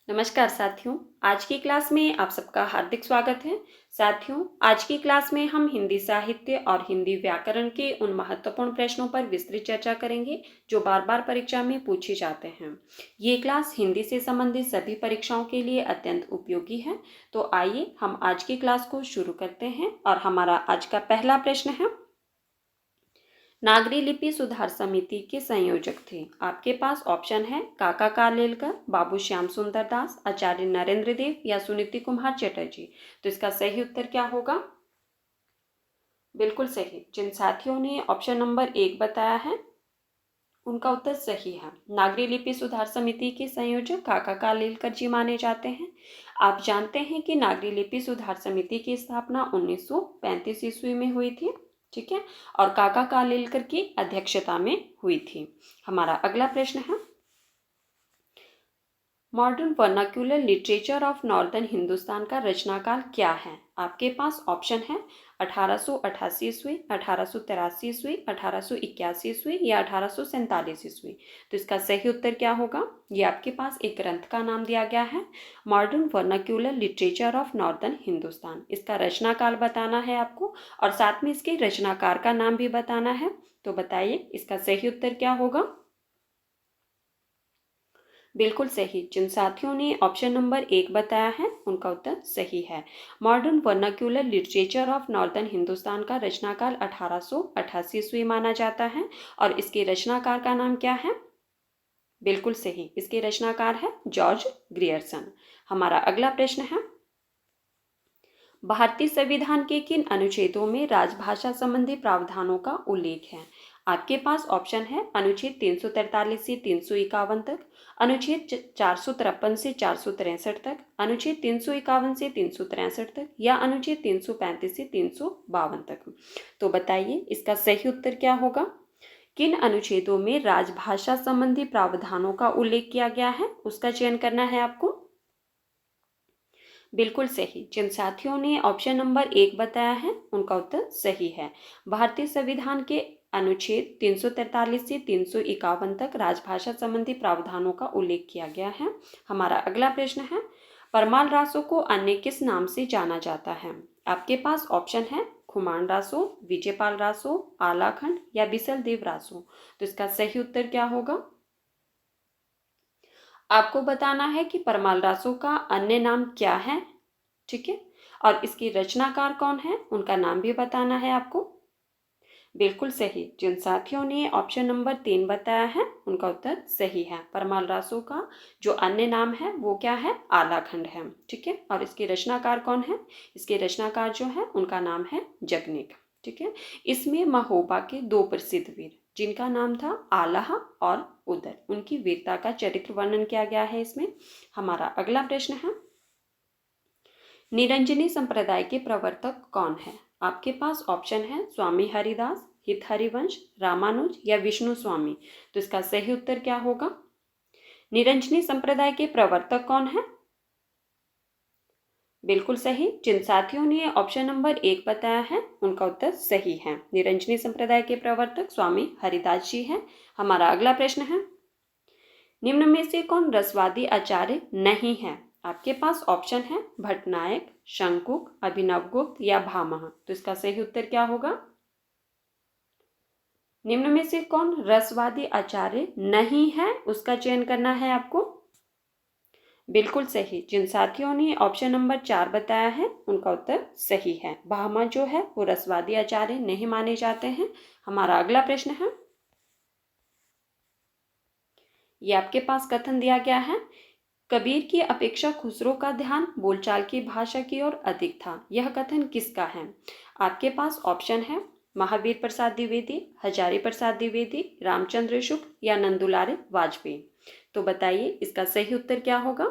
नमस्कार साथियों, आज की क्लास में आप सबका हार्दिक स्वागत है। साथियों, आज की क्लास में हम हिंदी साहित्य और हिंदी व्याकरण के उन महत्वपूर्ण प्रश्नों पर विस्तृत चर्चा करेंगे जो बार बार परीक्षा में पूछे जाते हैं। ये क्लास हिंदी से संबंधित सभी परीक्षाओं के लिए अत्यंत उपयोगी है। तो आइए हम आज की क्लास को शुरू करते हैं और हमारा आज का पहला प्रश्न है, नागरी लिपि सुधार समिति के संयोजक थे। आपके पास ऑप्शन है काका कालेलकर, बाबू श्याम सुंदर दास, आचार्य नरेंद्र देव या सुनीति कुमार चटर्जी। तो इसका सही उत्तर क्या होगा? बिल्कुल सही। जिन साथियों ने ऑप्शन नंबर 1 बताया है उनका उत्तर सही है। नागरी लिपि सुधार समिति के संयोजक काका कालेलकर जी माने जाते हैं। आप जानते हैं कि नागरी लिपि सुधार समिति की स्थापना 1935 ईस्वी में हुई थी, ठीक है, और काका कालेलकर की अध्यक्षता में हुई थी। हमारा अगला प्रश्न है, modern vernacular literature of northern Hindustan का रचनाकाल क्या है? आपके पास ऑप्शन है 1888 ईस्वी, 1883 ईस्वी, 1881 ईस्वी या 1847 ईस्वी। तो इसका सही उत्तर क्या होगा? ये आपके पास एक ग्रंथ का नाम दिया गया है, modern vernacular literature of northern Hindustan. इसका रचनाकाल बताना है आपको और साथ में इसके रचनाकार का नाम भी बताना है। तो बताइए इसका सही उत्तर क्या होगा? बिल्कुल सही। जिन साथियों ने ऑप्शन नंबर 1 बताया है उनका उत्तर सही है। Modern vernacular literature of northern Hindustan का रचनाकाल 1888 ईस्वी माना जाता है और इसके रचनाकार का नाम क्या है? बिल्कुल सही, इसके रचनाकार है जॉर्ज ग्रियर्सन। हमारा अगला प्रश्न है, भारतीय संविधान के किन अनुच्छेदों में राजभाषा संबंधी प्रावधानों का उल्लेख है? आपके पास ऑप्शन है अनुच्छेद 343 से 351 तक, अनुच्छेद 453 से 463 तक, अनुच्छेद 351 से 363 तक या अनुच्छेद 335 से 352 तक। तो बताइए इसका सही उत्तर क्या होगा? किन अनुच्छेदों में राजभाषा संबंधी प्रावधानों का उल्लेख किया गया है उसका चयन करना है आपको। बिल्कुल सही। जिन साथियों ने ऑप्शन नंबर 1 बताया है उनका उत्तर सही है। भारतीय संविधान के अनुच्छेद 343 से 351 तक राजभाषा संबंधी प्रावधानों का उल्लेख किया गया है। हमारा अगला प्रश्न है, परमाल रासो को अन्य किस नाम से जाना जाता है? आपके पास ऑप्शन है खुमान रासो, विजयपाल रासो, आलाखंड या बिसल देव रासो। तो इसका सही उत्तर क्या होगा? आपको बताना है कि परमाल रासो का अन्य नाम क्या है, ठीक है, और इसकी रचनाकार कौन है उनका नाम भी बताना है आपको। बिल्कुल सही। जिन साथियों ने ऑप्शन नंबर 3 बताया है उनका उत्तर सही है। परमाल रासो का जो अन्य नाम है वो क्या है? आलाखंड है, ठीक है, और इसके रचनाकार कौन है? इसके रचनाकार जो है उनका नाम है जगनेक, ठीक है। इसमें महोबा के 2 प्रसिद्ध वीर जिनका नाम था आलाह और उदर, उनकी वीरता का चरित्र वर्णन किया गया है इसमें। हमारा अगला प्रश्न है, निरंजनी संप्रदाय के प्रवर्तक कौन है? आपके पास ऑप्शन है स्वामी हरिदास, हित हरिवंश, रामानुज या विष्णु स्वामी। तो इसका सही उत्तर क्या होगा? निरंजनी संप्रदाय के प्रवर्तक कौन है? बिल्कुल सही। जिन साथियों ने ऑप्शन नंबर 1 बताया है उनका उत्तर सही है। निरंजनी संप्रदाय के प्रवर्तक स्वामी हरिदास जी हैं। हमारा अगला प्रश्न है, निम्न में से कौन रसवादी आचार्य नहीं है? आपके पास ऑप्शन है भट्टनायक, शंकुक, अभिनवगुप्त या भामह। तो इसका सही उत्तर क्या होगा? निम्न में से कौन रसवादी आचार्य नहीं है उसका चयन करना है आपको। बिल्कुल सही। जिन साथियों ने ऑप्शन नंबर 4 बताया है उनका उत्तर सही है। भामा जो है वो रसवादी आचार्य नहीं माने जाते हैं। हमारा अगला प्रश्न है, ये आपके पास कथन दिया गया है, कबीर की अपेक्षा खुसरो का ध्यान बोलचाल की भाषा की ओर अधिक था। यह कथन किसका है? आपके पास ऑप्शन है महावीर प्रसाद द्विवेदी, हजारी प्रसाद द्विवेदी, रामचंद्र शुक्ल या नंदुलारे वाजपेयी। तो बताइए इसका सही उत्तर क्या होगा?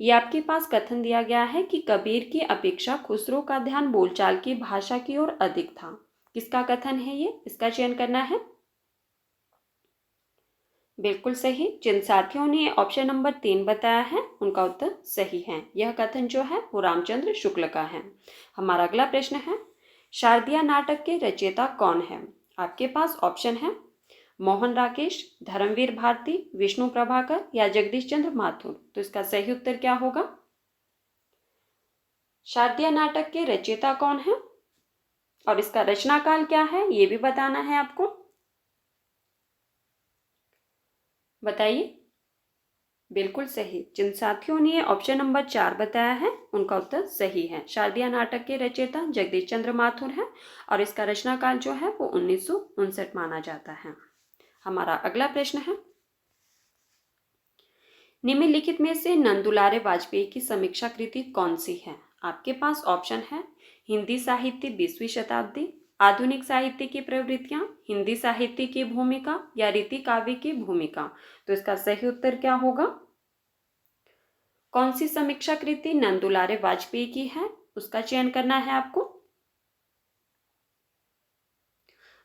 ये आपके पास कथन दिया गया है कि कबीर की अपेक्षा खुसरो का ध्यान बोलचाल की भाषा की ओर अधिक था। किसका कथन है ये? इसका चयन करना है। बिल्कुल सही। जिन साथियों ने ऑप्शन नंबर 3 बताया है उनका उत्तर सही है। यह कथन जो है वो रामचंद्र शुक्ल का है। हमारा अगला प्रश्न है, शारदीय नाटक के रचयिता कौन है? आपके पास ऑप्शन है मोहन राकेश, धर्मवीर भारती, विष्णु प्रभाकर या जगदीश चंद्र माथुर। तो इसका सही उत्तर क्या होगा? शारदीय नाटक के रचयिता कौन है और इसका रचनाकाल क्या है, ये भी बताना है आपको। बताइए। बिल्कुल सही। जिन साथियों ने ऑप्शन नंबर 4 बताया है उनका उत्तर सही है। शारदीय नाटक के रचयिता जगदीश चंद्र माथुर है और इसका रचनाकाल जो है वो 1959 माना जाता है। हमारा अगला प्रश्न है, निम्नलिखित में से नंदुलारे वाजपेयी की समीक्षा कृति कौन सी है? आपके पास ऑप्शन है हिंदी साहित्य 20वीं शताब्दी, आधुनिक साहित्य की प्रवृत्तियां, हिंदी साहित्य की भूमिका या रीति काव्य की भूमिका। तो इसका सही उत्तर क्या होगा? कौन सी समीक्षा कृति नंदुलारे वाजपेयी की है, उसका चयन करना है आपको।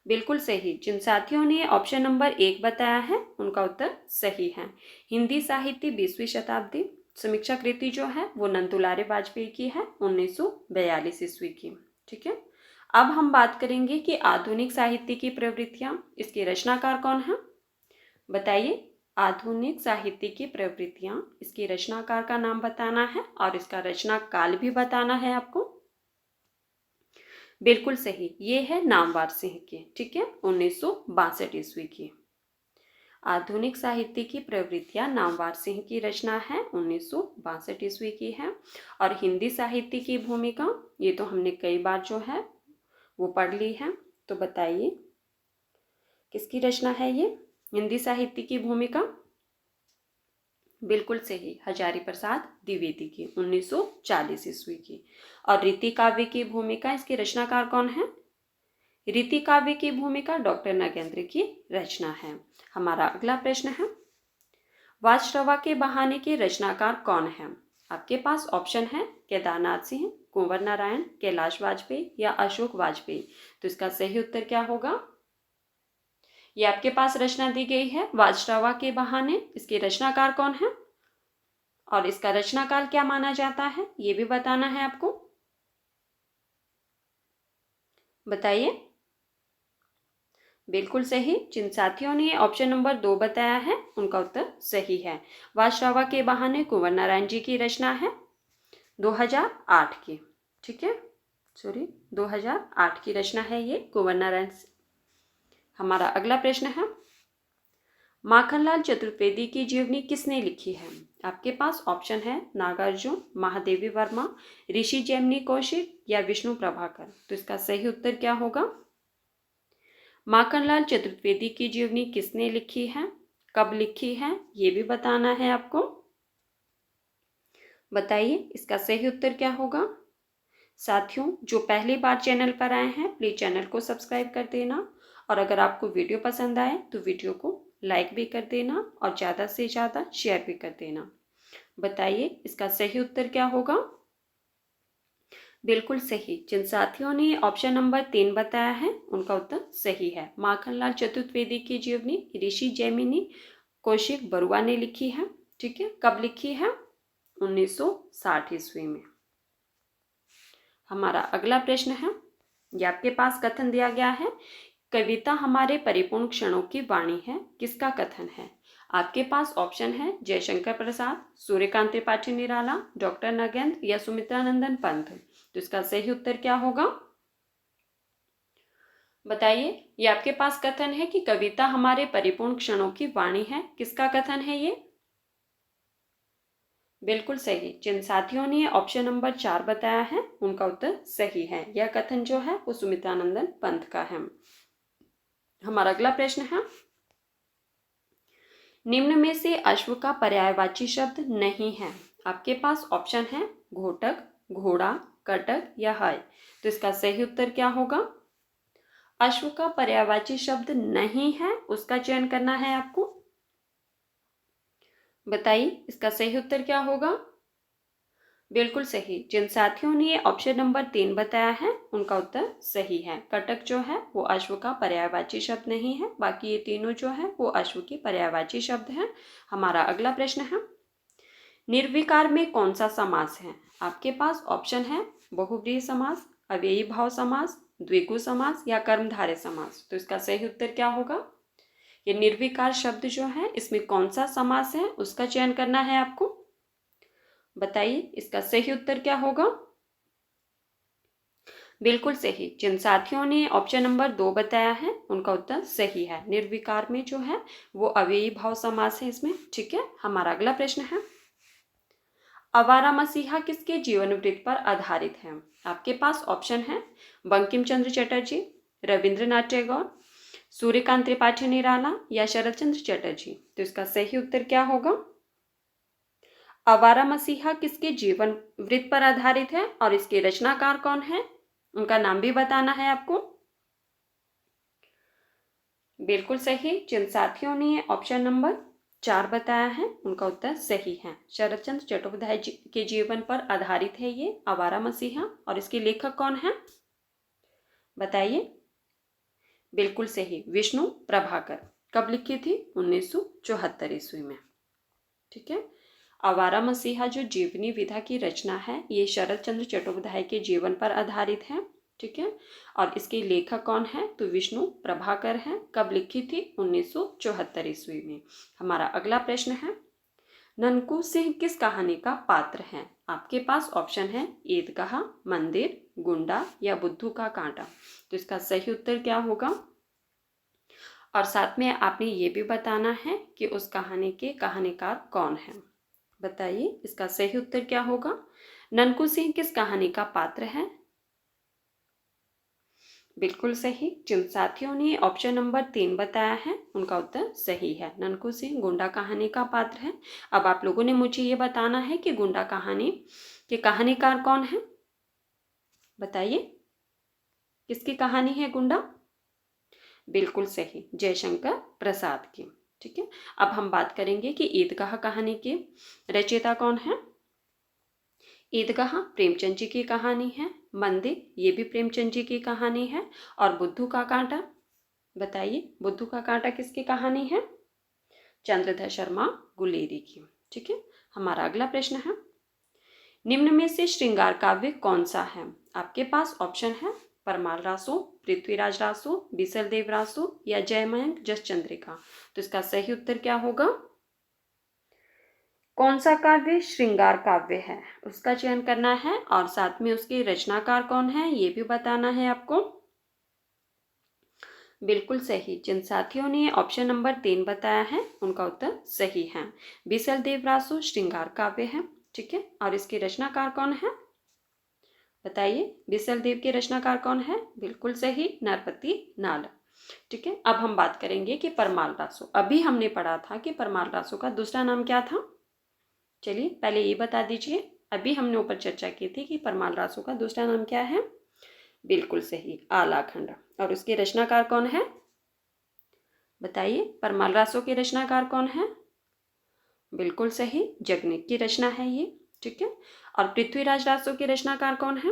बिल्कुल सही। जिन साथियों ने ऑप्शन नंबर 1 बताया है उनका उत्तर सही है। हिंदी साहित्य 20वीं शताब्दी समीक्षा कृति जो है वो नंदुलारे वाजपेयी की है 1942 ईस्वी की। ठीक है। अब हम बात करेंगे कि आधुनिक साहित्य की प्रवृत्तियां, इसके रचनाकार कौन है? बताइए। आधुनिक साहित्य की प्रवृत्तियां, इसके रचनाकार का नाम बताना है और इसका रचना काल भी बताना है आपको। बिल्कुल सही। ये है नामवर सिंह की। ठीक है, 1962 ईस्वी की। आधुनिक साहित्य की प्रवृत्तियां नामवर सिंह की रचना है, 1962 ईस्वी की है। और हिंदी साहित्य की भूमिका, ये तो हमने कई बार जो है वो पढ़ ली है। तो बताइए किसकी रचना है ये हिंदी साहित्य की भूमिका? बिल्कुल सही, हजारी प्रसाद द्विवेदी की, 1940 ईस्वी की। और रीति काव्य की भूमिका, इसके रचनाकार कौन है? रीति काव्य की भूमिका डॉक्टर नगेंद्र की रचना है। हमारा अगला प्रश्न है, वाजश्रवा के बहाने के रचनाकार कौन है? आपके पास ऑप्शन है केदारनाथ सिंह, कुंवर नारायण, कैलाश वाजपेयी या अशोक वाजपेयी। तो इसका सही उत्तर क्या होगा? ये आपके पास रचना दी गई है वाजश्रवा के बहाने, इसके रचनाकार कौन है और इसका रचनाकाल क्या माना जाता है, ये भी बताना है आपको। बताइए। बिल्कुल सही। जिन साथियों ने ऑप्शन नंबर 2 बताया है उनका उत्तर सही है। वाजश्रवा के बहाने कुंवर नारायण जी की रचना है 2008 की। ठीक है, 2008 की रचना है ये कुंवर नारायण। हमारा अगला प्रश्न है, माखनलाल चतुर्वेदी की जीवनी किसने लिखी है? आपके पास ऑप्शन है नागार्जुन, महादेवी वर्मा, ऋषि जैमिनी कौशिक या विष्णु प्रभाकर। तो इसका सही उत्तर क्या होगा? माखनलाल चतुर्वेदी की जीवनी किसने लिखी है, कब लिखी है, ये भी बताना है आपको। बताइए इसका सही उत्तर क्या होगा। साथियों, जो पहली बार चैनल पर आए हैं प्लीज चैनल को सब्सक्राइब कर देना और अगर आपको वीडियो पसंद आए तो वीडियो को लाइक भी कर देना और ज़्यादा से ज़्यादा शेयर भी कर देना। बताइए इसका सही उत्तर क्या होगा। बिल्कुल सही। जिन साथियों ने ऑप्शन नंबर 3 बताया है उनका उत्तर सही है। माखनलाल चतुर्वेदी की जीवनी ऋषि जैमिनी कौशिक बरुआ ने लिखी है। ठीक है, कब लिखी है? 1960 ईस्वी में। हमारा अगला प्रश्न है, ये आपके पास कथन दिया गया है, कविता हमारे परिपूर्ण क्षणों की वाणी है, किसका कथन है? आपके पास ऑप्शन है जयशंकर प्रसाद, सूर्यकांत त्रिपाठी निराला, डॉक्टर नगेंद्र या सुमित्रानंदन पंत। तो इसका सही उत्तर क्या होगा? बताइए। ये आपके पास कथन है कि कविता हमारे परिपूर्ण क्षणों की वाणी है, किसका कथन है ये? बिल्कुल सही। जिन साथियों ने ऑप्शन नंबर 4 बताया है उनका उत्तर सही है। यह कथन जो है वो सुमित्रानंदन पंत का है। हमारा अगला प्रश्न है, निम्न में से अश्व का पर्यायवाची शब्द नहीं है। आपके पास ऑप्शन है घोटक, घोड़ा, कटक या हय। तो इसका सही उत्तर क्या होगा? अश्व का पर्यायवाची शब्द नहीं है, उसका चयन करना है आपको। बताइए इसका सही उत्तर क्या होगा। बिल्कुल सही। जिन साथियों ने ऑप्शन नंबर 3 बताया है उनका उत्तर सही है। कटक जो है वो अश्व का पर्यायवाची शब्द नहीं है, बाकी ये तीनों जो है वो अश्व के पर्यायवाची शब्द हैं। हमारा अगला प्रश्न है, निर्विकार में कौन सा समास है? आपके पास ऑप्शन है बहुव्रीहि समास, अव्ययी भाव समास, द्विगु समास या कर्मधारय समास। तो इसका सही उत्तर क्या होगा? ये निर्विकार शब्द जो है इसमें कौन सा समास है उसका चयन करना है आपको। बताइए इसका सही उत्तर क्या होगा। बिल्कुल सही। जिन साथियों ने ऑप्शन नंबर 2 बताया है उनका उत्तर सही है। निर्विकार में जो है वो अव्ययी भाव समास है इसमें। ठीक है, हमारा अगला प्रश्न है, आवारा मसीहा किसके जीवन वृत्त पर आधारित है। आपके पास ऑप्शन है बंकिम चंद्र चटर्जी, रविंद्रनाथ टैगोर, सूर्यकांत त्रिपाठी निराला या शरद चंद्र चटर्जी। तो इसका सही उत्तर क्या होगा। आवारा मसीहा किसके जीवन वृत्त पर आधारित है और इसके रचनाकार कौन है, उनका नाम भी बताना है आपको। बिल्कुल सही। जिन साथियों ने ऑप्शन नंबर 4 बताया है उनका उत्तर सही है। शरद चंद्र चट्टोपाध्याय के जीवन पर आधारित है ये आवारा मसीहा। और इसके लेखक कौन है बताइए। बिल्कुल सही, विष्णु प्रभाकर। कब लिखी थी, 1974 ईस्वी में। ठीक है, आवारा मसीहा जो जीवनी विधा की रचना है ये शरद चंद्र चट्टोपाध्याय के जीवन पर आधारित है। ठीक है, और इसके लेखक कौन है तो विष्णु प्रभाकर है। कब लिखी थी, 1974 ईस्वी में। हमारा अगला प्रश्न है, ननकू सिंह किस कहानी का पात्र है। आपके पास ऑप्शन है ईदगाह, मंदिर, गुंडा या बुद्धू का कांटा। तो इसका सही उत्तर क्या होगा। और साथ में आपने ये भी बताना है कि उस कहानी के कहानीकार कौन है। बताइए इसका सही उत्तर क्या होगा। ननकू सिंह किस कहानी का पात्र है। बिल्कुल सही। जिन साथियों ने ऑप्शन नंबर 3 बताया है उनका उत्तर सही है। ननकू सिंह गुंडा कहानी का पात्र है। अब आप लोगों ने मुझे ये बताना है कि गुंडा कहानी के कहानीकार कौन है। बताइए किसकी कहानी है गुंडा। बिल्कुल सही, जयशंकर प्रसाद की। ठीक है, अब हम बात करेंगे कि ईदगाह कहानी के रचयिता कौन है। ईदगाह प्रेमचंद जी की कहानी है। मंदिर ये भी प्रेमचंद जी की कहानी है। और बुद्धू का कांटा, बताइए बुद्धू का कांटा किसकी कहानी है, चंद्रधर शर्मा गुलेरी की। ठीक है, हमारा अगला प्रश्न है, निम्न में से श्रृंगार काव्य कौन सा है। आपके पास ऑप्शन है परमाल रासो, पृथ्वीराज रासो, बिसल देव रासो या जयमयंक जस चंद्रिका। तो इसका सही उत्तर क्या होगा। कौन सा काव्य श्रृंगार काव्य है उसका चयन करना है और साथ में उसके रचनाकार कौन है ये भी बताना है आपको। बिल्कुल सही। जिन साथियों ने ऑप्शन नंबर 3 बताया है उनका उत्तर सही है। बिसल देव रासो श्रृंगार काव्य है। ठीक है, और इसके रचनाकार कौन है बताइए। बिसल देव के रचनाकार कौन है, बिल्कुल सही, नरपति नाल। ठीक है, अब हम बात करेंगे कि परमाल रासो। अभी हमने पढ़ा था कि परमाल रासो का दूसरा नाम क्या था। चलिए पहले ये बता दीजिए। अभी हमने ऊपर चर्चा की थी कि परमाल रासो का दूसरा नाम क्या है। बिल्कुल सही, आलाखंड। और उसके रचनाकार कौन है बताइए। परमाल रासो के रचनाकार कौन है, बिल्कुल सही, जगनिक की रचना है ये। ठीक है, और पृथ्वीराज रासो के रचनाकार कौन है।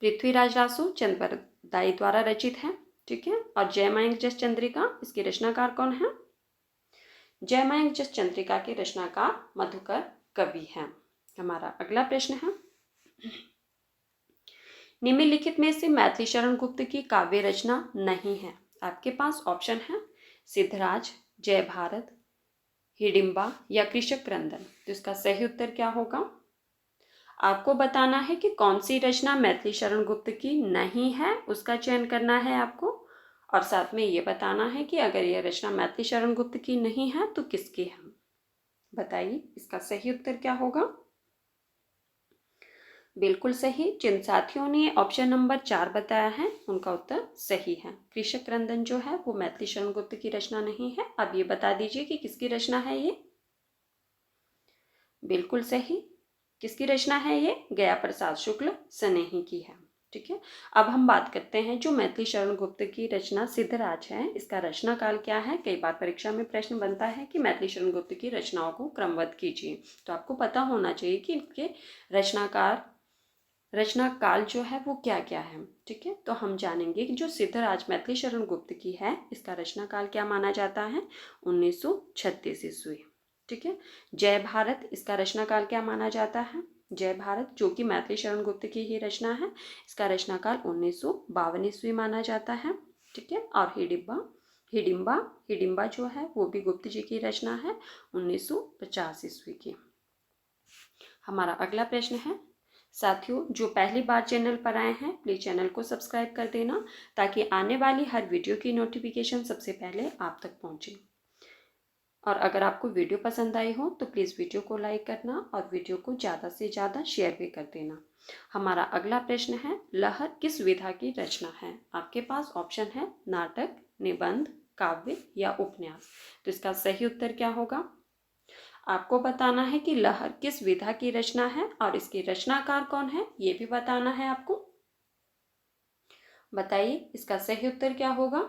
पृथ्वीराज रासो चंद्रबरदाई द्वारा रचित है। ठीक है, और जयमयंक जस चंद्रिका इसके रचनाकार कौन है। जयमयंक जस चंद्रिका के रचनाकार मधुकर कवि हैं। हमारा अगला प्रश्न है, निम्नलिखित में से मैथिली शरण गुप्त की काव्य रचना नहीं है। आपके पास ऑप्शन है सिद्धराज, जय भारत, हिडिंबा या कृषक क्रंदन। तो इसका सही उत्तर क्या होगा। आपको बताना है कि कौन सी रचना मैथिली शरण गुप्त की नहीं है उसका चयन करना है आपको। और साथ में ये बताना है कि अगर यह रचना मैथिली शरण गुप्त की नहीं है तो किसकी है। बताइए इसका सही उत्तर क्या होगा। बिल्कुल सही। जिन साथियों ने ऑप्शन नंबर 4 बताया है उनका उत्तर सही है। कृषक क्रंदन जो है वो मैथिली शरण गुप्त की रचना नहीं है। अब ये बता दीजिए कि किसकी रचना है ये। बिल्कुल सही, किसकी रचना है ये, गया प्रसाद शुक्ल स्नेही की है। ठीक है, अब हम बात करते हैं जो मैथिली शरण गुप्त की रचना सिद्धराज है इसका रचना काल क्या है। कई बार परीक्षा में प्रश्न बनता है कि मैथिली शरण गुप्त की रचनाओं को क्रमबद्ध कीजिए। तो आपको पता होना चाहिए कि इनके रचना काल जो है वो क्या क्या है। ठीक है, तो हम जानेंगे कि जो सिद्धराज मैथिली शरण गुप्त की है इसका रचना काल क्या माना जाता है, 1936 ईस्वी। ठीक है, जय भारत इसका रचना काल क्या माना जाता है। जय भारत जो कि मैथिली शरण गुप्त की ही रचना है इसका रचना काल 1952 ईस्वी माना जाता है। ठीक है, और हिडिंबा हिडिंबा, हिडिंबा जो है वो भी गुप्त जी की रचना है 1950 ईस्वी की। हमारा अगला प्रश्न है, साथियों जो पहली बार चैनल पर आए हैं प्लीज़ चैनल को सब्सक्राइब कर देना ताकि आने वाली हर वीडियो की नोटिफिकेशन सबसे पहले आप तक पहुंचे। और अगर आपको वीडियो पसंद आई हो तो प्लीज़ वीडियो को लाइक करना और वीडियो को ज़्यादा से ज़्यादा शेयर भी कर देना। हमारा अगला प्रश्न है, लहर किस विधा की रचना है? आपके पास ऑप्शन है नाटक, निबंध, काव्य या उपन्यास। तो इसका सही उत्तर क्या होगा? आपको बताना है कि लहर किस विधा की रचना है और इसकी रचनाकार कौन है, ये भी बताना है आपको। बताइए इसका सही उत्तर क्या होगा?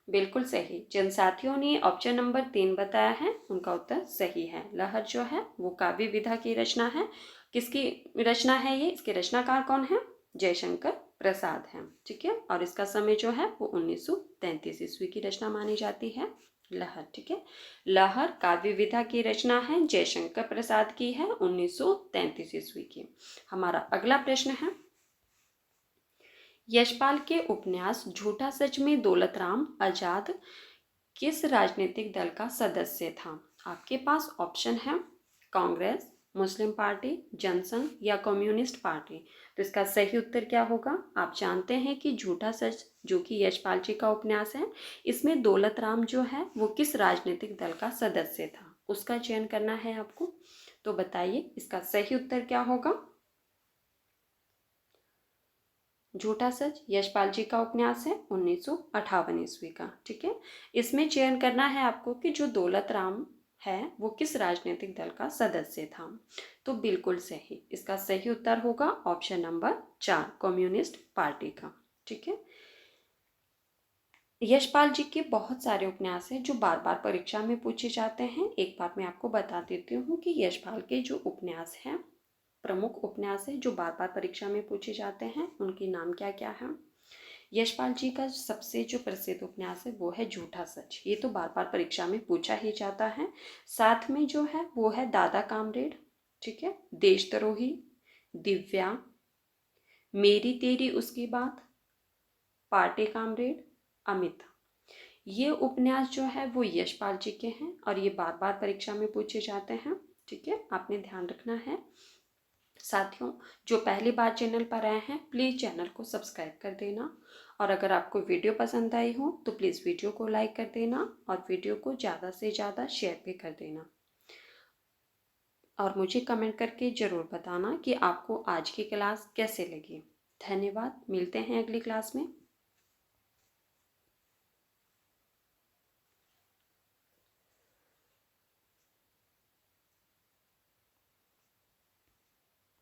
बिल्कुल सही। जिन साथियों ने ऑप्शन नंबर 3 बताया है उनका उत्तर सही है। लहर जो है वो काव्य विधा की रचना है। किसकी रचना है ये? इसके रचनाकार कौन है? जयशंकर प्रसाद हैं। ठीक है, और इसका समय जो है वो 1933 ईस्वी की रचना मानी जाती है लहर। ठीक है, लहर काव्य विधा की रचना है, जयशंकर प्रसाद की है, 1933 ईस्वी की। हमारा अगला प्रश्न है, यशपाल के उपन्यास झूठा सच में दौलतराम आजाद किस राजनीतिक दल का सदस्य था? आपके पास ऑप्शन है कांग्रेस, मुस्लिम पार्टी, जनसंघ या कम्युनिस्ट पार्टी। तो इसका सही उत्तर क्या होगा? आप जानते हैं कि झूठा सच जो कि यशपाल जी का उपन्यास है, इसमें दौलतराम जो है वो किस राजनीतिक दल का सदस्य था, उसका चयन करना है आपको। तो बताइए इसका सही उत्तर क्या होगा? झूठा सच यशपाल जी का उपन्यास है 1958 ईस्वी का। ठीक है, इसमें चयन करना है आपको कि जो दौलत राम है वो किस राजनीतिक दल का सदस्य था। तो बिल्कुल सही, इसका सही उत्तर होगा ऑप्शन नंबर 4, कम्युनिस्ट पार्टी का। ठीक है, यशपाल जी के बहुत सारे उपन्यास हैं जो बार बार परीक्षा में पूछे जाते हैं। एक बार मैं आपको बता देती हूँ कि यशपाल के जो उपन्यास हैं, प्रमुख उपन्यास है जो बार बार परीक्षा में पूछे जाते हैं, उनके नाम क्या क्या है। यशपाल जी का सबसे जो प्रसिद्ध उपन्यास है वो है झूठा सच, ये तो बार बार परीक्षा में पूछा ही जाता है। साथ में जो है वो है दादा कामरेड, ठीक है, देशद्रोही, दिव्या, मेरी तेरी उसकी बात, पार्टी कामरेड, अमित। ये उपन्यास जो है वो यशपाल जी के हैं और ये बार बार परीक्षा में पूछे जाते हैं। ठीक है, आपने ध्यान रखना है। साथियों जो पहली बार चैनल पर आए हैं प्लीज़ चैनल को सब्सक्राइब कर देना और अगर आपको वीडियो पसंद आई हो तो प्लीज़ वीडियो को लाइक कर देना और वीडियो को ज़्यादा से ज़्यादा शेयर भी कर देना और मुझे कमेंट करके ज़रूर बताना कि आपको आज की क्लास कैसे लगी। धन्यवाद, मिलते हैं अगली क्लास में।